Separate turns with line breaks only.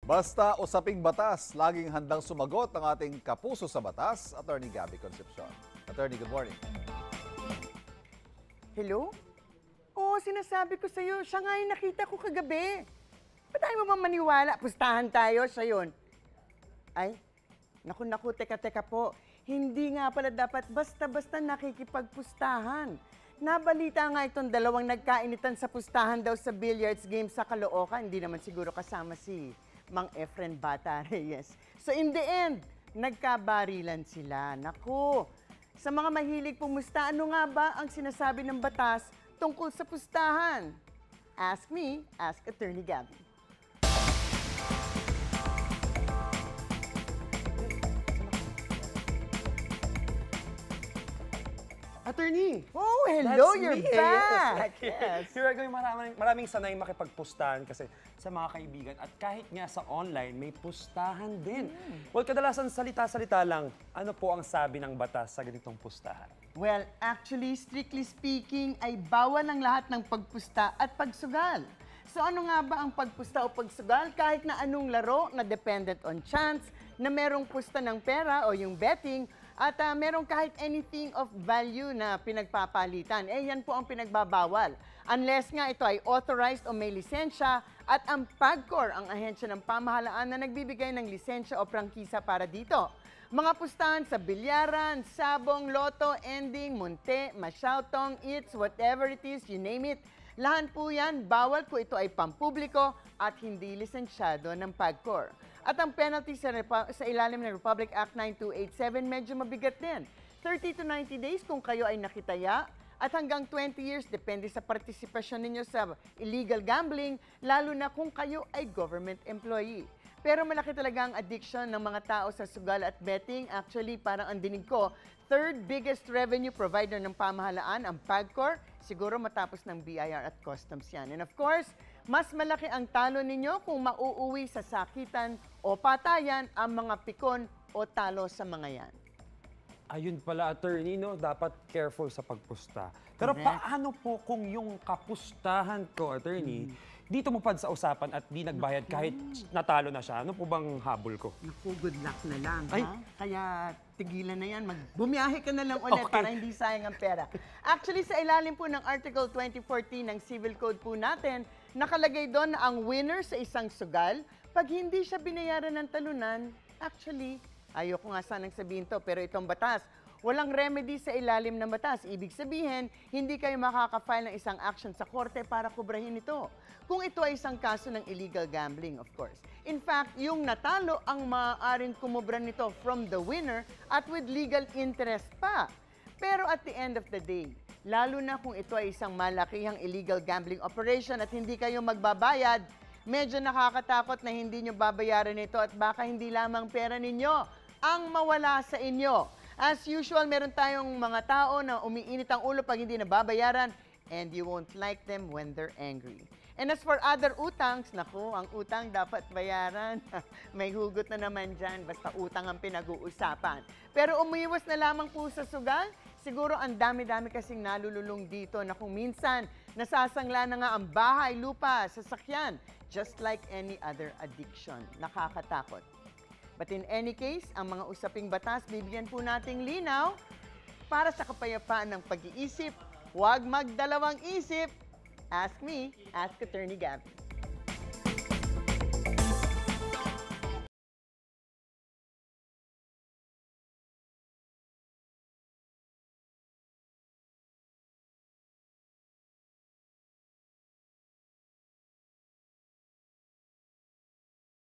Basta usaping batas, laging handang sumagot ang ating kapuso sa batas, Attorney Gabby Concepcion. Attorney, good morning.
Hello? Oo, sinasabi ko sa'yo, siya nga yung nakita ko kagabi. Ba't tayo mo ba maniwala? Pustahan tayo, siya yun. Ay, naku, teka po. Hindi nga pala dapat basta-basta nakikipagpustahan. Nabalita nga itong dalawang nagkainitan sa pustahan daw sa billiards game sa Caloocan. Hindi naman siguro kasama si Mang Efren Bata Reyes. So in the end, nagkabarilan sila. Naku, sa mga mahilig pumusta, ano nga ba ang sinasabi ng batas tungkol sa pustahan? Ask me, ask Attorney Gabby.
Attorney!
Oh, hello,
That's
you're
me.
back!
Yes. You're going maraming sanay makipagpustahan kasi sa mga kaibigan at kahit nga sa online, may pustahan din. Well, kadalasan salita-salita lang, ano po ang sabi ng batas sa ganitong pustahan?
Well, actually, strictly speaking, ay bawal ang lahat ng pagpusta at pagsugal. So ano nga ba ang pagpusta o pagsugal? Kahit na anong laro na dependent on chance, na merong pusta ng pera o yung betting, at merong kahit anything of value na pinagpapalitan. Eh, yan po ang pinagbabawal. Unless nga ito ay authorized o may lisensya at ang PAGCOR, ang ahensya ng pamahalaan na nagbibigay ng lisensya o prangkisa para dito. Mga pustahan sa bilyaran, sabong, loto, ending, munte, masyautong, eats, whatever it is, you name it. Lahat po yan, bawal kung ito ay pampubliko at hindi lisensyado ng PAGCOR. At ang penalty sa ilalim ng Republic Act 9287 medyo mabigat din. 30 to 90 days kung kayo ay nakitaya at hanggang 20 years depende sa partisipasyon ninyo sa illegal gambling, lalo na kung kayo ay government employee. Pero malaki talaga ang addiction ng mga tao sa sugal at betting. Actually, parang ang dinig ko, third biggest revenue provider ng pamahalaan, ang PAGCOR, siguro matapos ng BIR at Customs yan. And of course, mas malaki ang talo ninyo kung mauuwi sa sakitan o patayan ang mga pikon o talo sa mga yan.
Ayun pala, attorney, no? Dapat careful sa pagpusta. Pero
Correct.
paano po kung yung kapustahan ko, attorney, di tumupad sa usapan at di nagbayad kahit natalo na siya? Ano po bang habol ko?
Naku, good luck na lang,
Ay.
ha? Kaya tigilan na yan, bumiyahe ka na lang ulit
Okay.
para hindi sayang ang pera. Actually, sa ilalim po ng Article 2014 ng Civil Code po natin, nakalagay doon na ang winner sa isang sugal, pag hindi siya binayaran ng talunan, actually, ayoko nga sanang sabihin to, pero itong batas, walang remedy sa ilalim ng batas. Ibig sabihin, hindi kayo makaka-file ng isang action sa korte para kubrahin ito. Kung ito ay isang kaso ng illegal gambling, of course. In fact, yung natalo ang maaaring kumubra nito from the winner at with legal interest pa. Pero at the end of the day, lalo na kung ito ay isang malakihang illegal gambling operation at hindi kayo magbabayad, medyo nakakatakot na hindi nyo babayaran ito at baka hindi lamang pera ninyo ang mawala sa inyo. As usual, meron tayong mga tao na umiinit ang ulo pag hindi nababayaran and you won't like them when they're angry. And as for other utangs, naku, ang utang dapat bayaran. May hugot na naman dyan, basta utang ang pinag-uusapan. Pero umiwas na lamang po sa sugal, siguro ang dami-dami kasing nalululong dito na kung minsan nasasangla na nga ang bahay, lupa, sasakyan, just like any other addiction. Nakakatakot. But in any case, ang mga usaping batas, bibigyan po nating linaw para sa kapayapaan ng pag-iisip. Huwag magdalawang isip. Ask me, ask Attorney Gabby.